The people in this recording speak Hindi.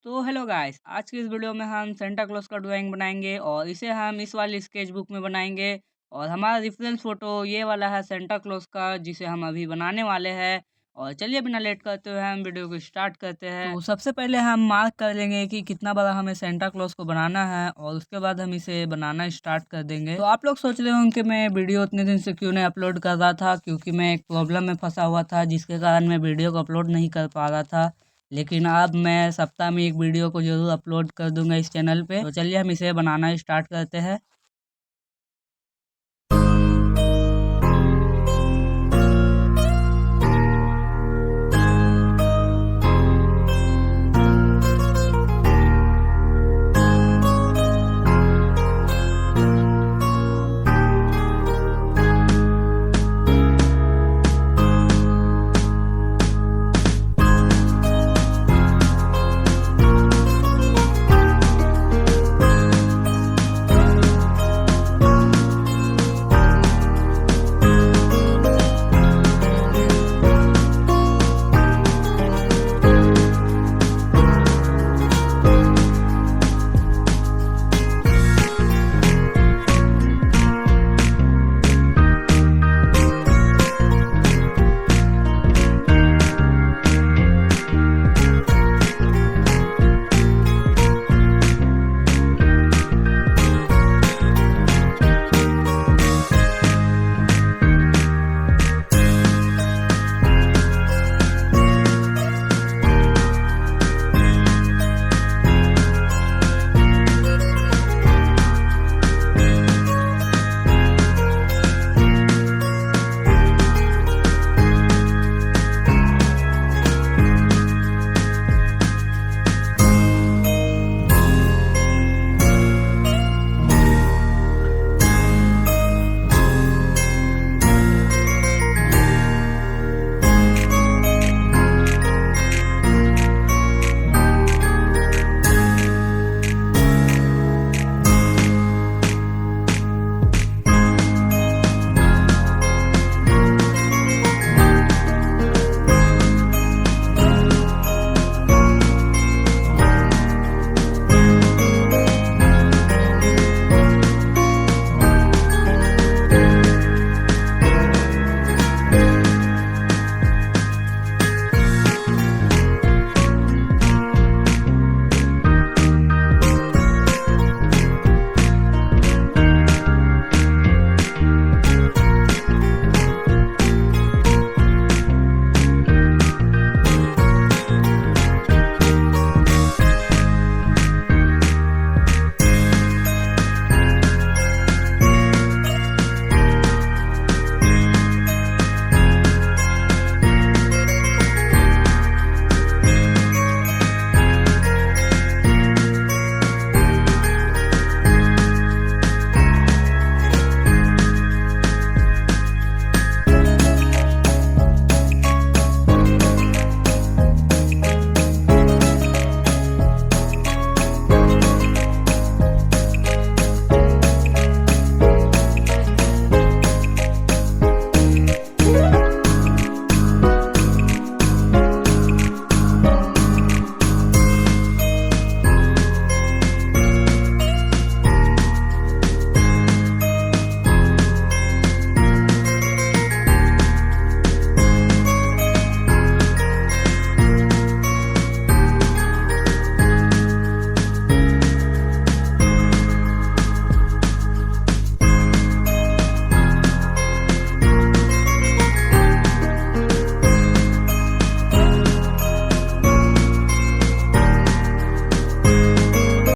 तो हेलो गाइस, आज की इस वीडियो में हम सेंटा क्लॉज का ड्राइंग बनाएंगे और इसे हम इस वाली स्केच बुक में बनाएंगे। और हमारा रेफरेंस फोटो ये वाला है सेंटा क्लॉज का, जिसे हम अभी बनाने वाले हैं। और चलिए बिना लेट करते हुए हम वीडियो को स्टार्ट करते हैं। तो सबसे पहले हम मार्क कर लेंगे कि कितना बड़ा हमें सेंटा क्लॉज को बनाना है और उसके बाद हम इसे बनाना स्टार्ट कर देंगे। तो आप लोग सोच रहे होंगे कि मैं वीडियो उतने दिन से क्यों नहीं अपलोड कर रहा था, क्योंकि मैं एक प्रॉब्लम में फंसा हुआ था जिसके कारण मैं वीडियो को अपलोड नहीं कर पा रहा था। लेकिन अब मैं सप्ताह में एक वीडियो को जरूर अपलोड कर दूंगा इस चैनल पे। तो चलिए हम इसे बनाना स्टार्ट करते हैं।